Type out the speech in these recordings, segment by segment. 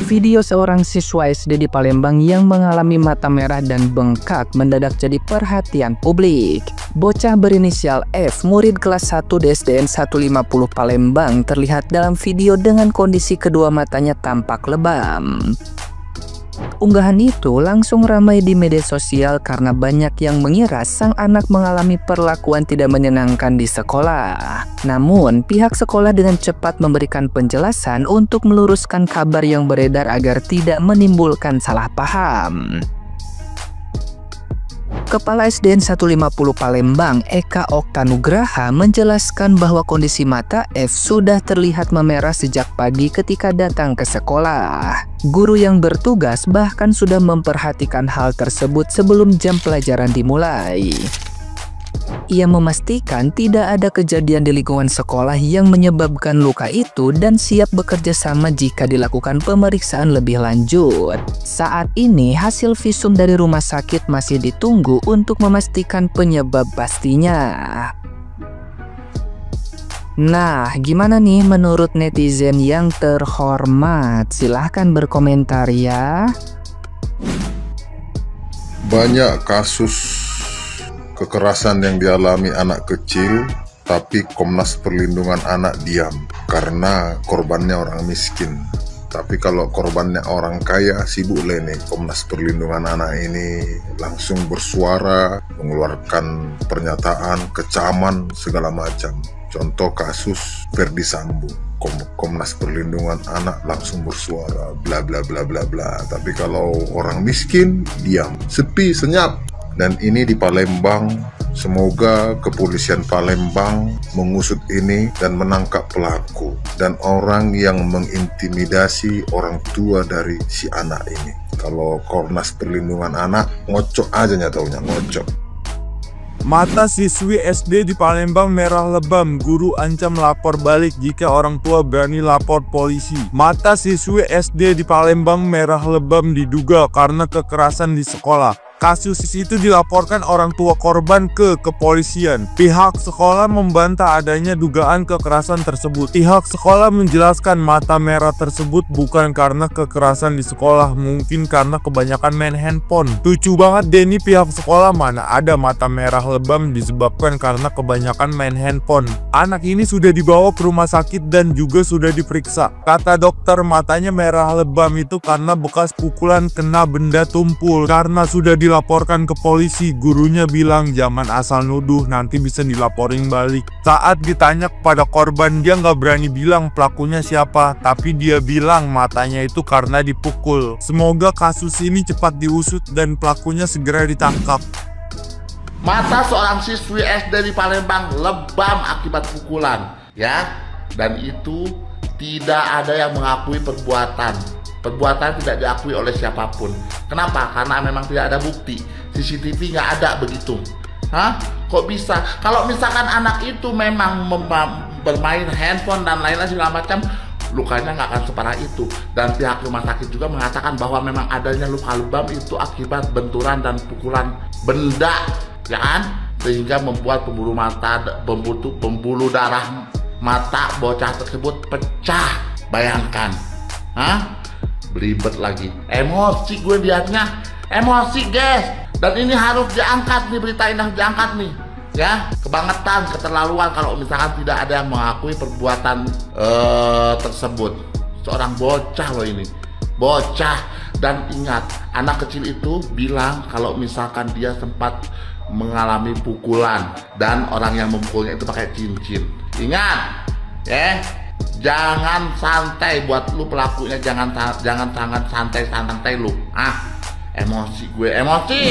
Video seorang siswa SD di Palembang yang mengalami mata merah dan bengkak mendadak jadi perhatian publik. Bocah berinisial F, murid kelas 1 di SDN 150 Palembang, terlihat dalam video dengan kondisi kedua matanya tampak lebam. Unggahan itu langsung ramai di media sosial karena banyak yang mengira sang anak mengalami perlakuan tidak menyenangkan di sekolah. Namun, pihak sekolah dengan cepat memberikan penjelasan untuk meluruskan kabar yang beredar agar tidak menimbulkan salah paham. Kepala SDN 150 Palembang, Eka Oktanugraha, menjelaskan bahwa kondisi mata F sudah terlihat memerah sejak pagi ketika datang ke sekolah. Guru yang bertugas bahkan sudah memperhatikan hal tersebut sebelum jam pelajaran dimulai. Ia memastikan tidak ada kejadian di lingkungan sekolah yang menyebabkan luka itu dan siap bekerja sama jika dilakukan pemeriksaan lebih lanjut. Saat ini hasil visum dari rumah sakit masih ditunggu untuk memastikan penyebab pastinya. Nah, gimana nih menurut netizen yang terhormat? Silahkan berkomentar ya. Banyak kasus kekerasan yang dialami anak kecil, tapi Komnas Perlindungan Anak diam karena korbannya orang miskin. Tapi kalau korbannya orang kaya, sibuk lene. Komnas Perlindungan Anak ini langsung bersuara, mengeluarkan pernyataan, kecaman, segala macam. Contoh kasus Ferdy Sambo, Komnas Perlindungan Anak langsung bersuara, bla bla bla bla bla. Tapi kalau orang miskin, diam, sepi, senyap. Dan ini di Palembang, semoga kepolisian Palembang mengusut ini dan menangkap pelaku dan orang yang mengintimidasi orang tua dari si anak ini. Kalau Komnas Perlindungan Anak, ngocok aja nyataunya, ngocok. Mata siswi SD di Palembang merah lebam, guru ancam lapor balik jika orang tua berani lapor polisi. Mata siswi SD di Palembang merah lebam diduga karena kekerasan di sekolah. Kasus itu dilaporkan orang tua korban ke kepolisian. Pihak sekolah membantah adanya dugaan kekerasan tersebut. Pihak sekolah menjelaskan mata merah tersebut bukan karena kekerasan di sekolah, mungkin karena kebanyakan main handphone. Lucu banget Denny, pihak sekolah mana ada mata merah lebam disebabkan karena kebanyakan main handphone. Anak ini sudah dibawa ke rumah sakit dan juga sudah diperiksa. Kata dokter, matanya merah lebam itu karena bekas pukulan kena benda tumpul. Karena sudah dilaporkan ke polisi, gurunya bilang jangan asal nuduh, nanti bisa dilaporin balik. Saat ditanya kepada korban, dia nggak berani bilang pelakunya siapa, tapi dia bilang matanya itu karena dipukul. Semoga kasus ini cepat diusut dan pelakunya segera ditangkap. Mata seorang siswi SD di Palembang lebam akibat pukulan, ya, dan itu tidak ada yang mengakui perbuatan tidak diakui oleh siapapun. Kenapa? Karena memang tidak ada bukti. CCTV nggak ada begitu. Hah? Kok bisa? Kalau misalkan anak itu memang bermain handphone dan lain-lain segala macam, lukanya nggak akan separah itu. Dan pihak rumah sakit juga mengatakan bahwa memang adanya luka lebam itu akibat benturan dan pukulan benda, ya kan? Sehingga membuat pembuluh darah mata bocah tersebut pecah. Bayangkan, hah? Belibet lagi, emosi gue liatnya, emosi guys. Dan ini harus diangkat nih, berita ini harus diangkat nih, ya. Kebangetan, keterlaluan kalau misalkan tidak ada yang mengakui perbuatan tersebut. Seorang bocah loh ini, bocah. Dan ingat, anak kecil itu bilang kalau misalkan dia sempat mengalami pukulan dan orang yang memukulnya itu pakai cincin. Ingat, ya. Jangan santai buat lu pelakunya, jangan santai lu. Emosi gue, emosi.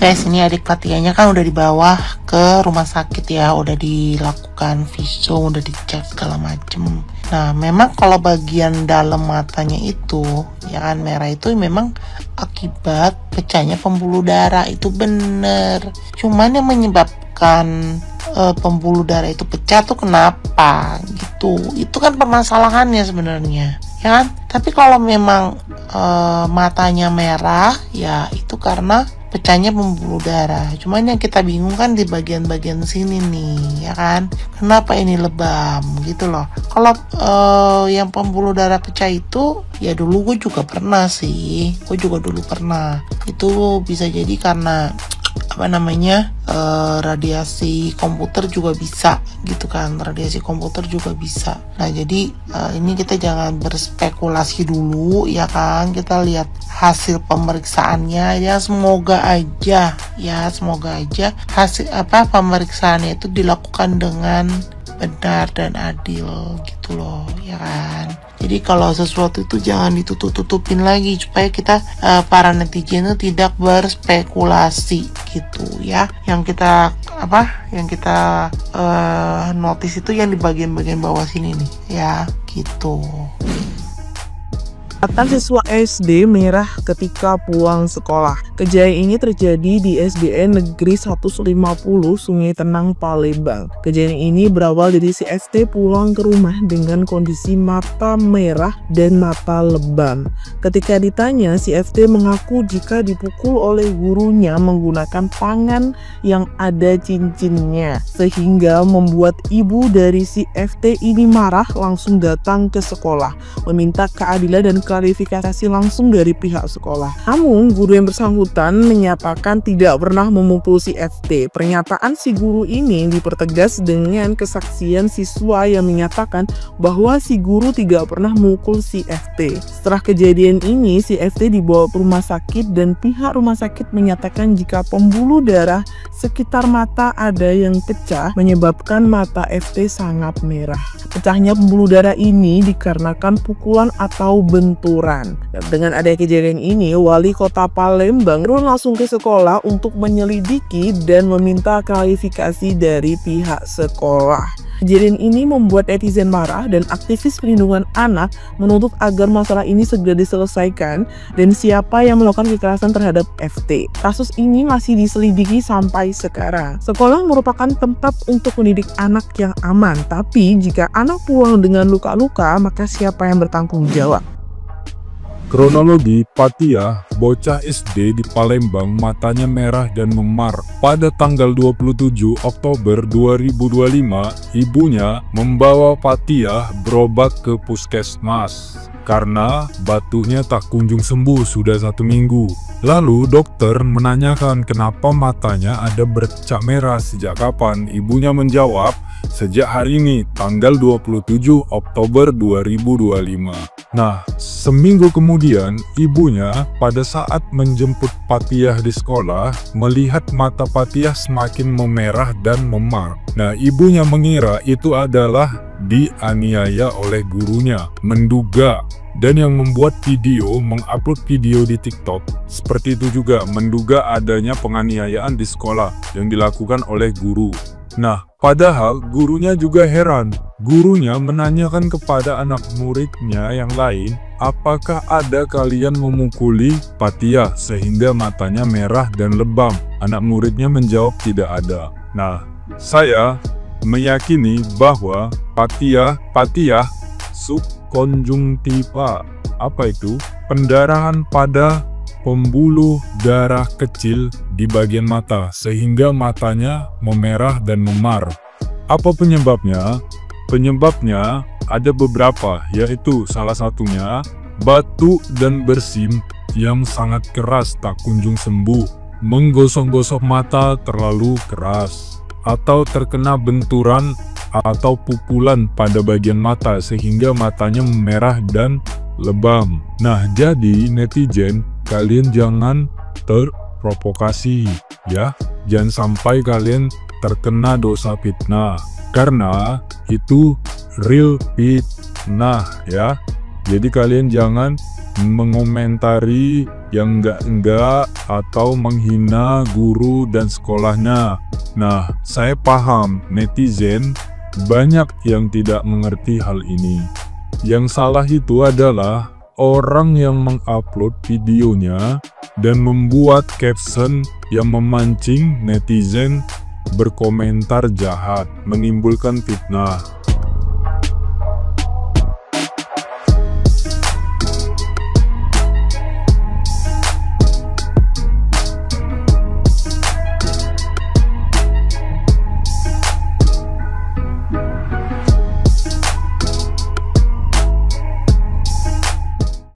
Guys, ini adik ketiganya kan udah dibawa ke rumah sakit ya, udah dilakukan visum, udah dicek segala macem. Nah, memang kalau bagian dalam matanya itu, ya kan, merah itu memang akibat pecahnya pembuluh darah, itu bener. Cuman yang menyebabkan pembuluh darah itu pecah tuh kenapa gitu, itu kan permasalahannya sebenarnya, ya kan. Tapi kalau memang matanya merah, ya itu karena pecahnya pembuluh darah. Cuman yang kita bingung kan di bagian-bagian sini nih, ya kan? Kenapa ini lebam gitu loh. Kalau yang pembuluh darah pecah itu, ya dulu gue juga pernah sih. Gue juga dulu pernah. Itu bisa jadi karena radiasi komputer juga bisa gitu kan, radiasi komputer juga bisa. Nah jadi ini kita jangan berspekulasi dulu ya kan, kita lihat hasil pemeriksaannya ya, semoga aja hasil pemeriksaannya itu dilakukan dengan benar dan adil gitu loh ya kan. Jadi kalau sesuatu itu jangan ditutup-tutupin lagi supaya kita para netizen itu tidak berspekulasi gitu ya. Yang kita notice itu yang di bagian-bagian bawah sini nih ya gitu. Kesehatan siswa SD merah ketika pulang sekolah. Kejadian ini terjadi di SDN Negeri 150 Sungai Tenang, Palembang. Kejadian ini berawal dari si SD pulang ke rumah dengan kondisi mata merah dan mata lebam. Ketika ditanya, si SD mengaku jika dipukul oleh gurunya menggunakan tangan yang ada cincinnya, sehingga membuat ibu dari si SD ini marah, langsung datang ke sekolah meminta keadilan dan klarifikasi langsung dari pihak sekolah. Namun guru yang bersangkutan menyatakan tidak pernah memukul si SD. Pernyataan si guru ini dipertegas dengan kesaksian siswa yang menyatakan bahwa si guru tidak pernah memukul si SD. Setelah kejadian ini, si SD dibawa ke rumah sakit dan pihak rumah sakit menyatakan jika pembuluh darah sekitar mata ada yang pecah menyebabkan mata SD sangat merah. Pecahnya pembuluh darah ini dikarenakan pukulan atau benturan. Dan dengan adanya kejadian ini, Wali Kota Palembang langsung ke sekolah untuk menyelidiki dan meminta klarifikasi dari pihak sekolah. Kejadian ini membuat netizen marah dan aktivis perlindungan anak menuntut agar masalah ini segera diselesaikan dan siapa yang melakukan kekerasan terhadap FT. Kasus ini masih diselidiki sampai sekarang. Sekolah merupakan tempat untuk mendidik anak yang aman, tapi jika anak pulang dengan luka-luka, maka siapa yang bertanggung jawab? Kronologi Patia, bocah SD di Palembang matanya merah dan memar. Pada tanggal 27 Oktober 2025, ibunya membawa Patia berobat ke puskesmas karena batunya tak kunjung sembuh sudah 1 minggu. Lalu dokter menanyakan kenapa matanya ada bercak merah sejak kapan. Ibunya menjawab, sejak hari ini tanggal 27 Oktober 2025. Nah, seminggu kemudian ibunya pada saat menjemput Patiah di sekolah melihat mata Patiah semakin memerah dan memar. Nah, ibunya mengira itu adalah dianiaya oleh gurunya, menduga. Dan yang membuat video, mengupload video di TikTok, seperti itu juga menduga adanya penganiayaan di sekolah yang dilakukan oleh guru. Nah, padahal gurunya juga heran. Gurunya menanyakan kepada anak muridnya yang lain, apakah ada kalian memukuli Patiah sehingga matanya merah dan lebam? Anak muridnya menjawab tidak ada. Nah, saya meyakini bahwa Patiah subkonjungtiva, apa itu? Pendarahan pada pembuluh darah kecil di bagian mata sehingga matanya memerah dan memar. Apa penyebabnya? Penyebabnya ada beberapa, yaitu salah satunya batu dan bersim yang sangat keras tak kunjung sembuh, menggosok-gosok mata terlalu keras, atau terkena benturan atau pukulan pada bagian mata sehingga matanya memerah dan lebam. Nah, jadi netizen, kalian jangan terprovokasi ya. Jangan sampai kalian terkena dosa fitnah, karena itu real fitnah ya. Jadi kalian jangan mengomentari yang enggak atau menghina guru dan sekolahnya. Nah, saya paham netizen banyak yang tidak mengerti hal ini. Yang salah itu adalah orang yang mengupload videonya dan membuat caption yang memancing netizen berkomentar jahat, menimbulkan fitnah.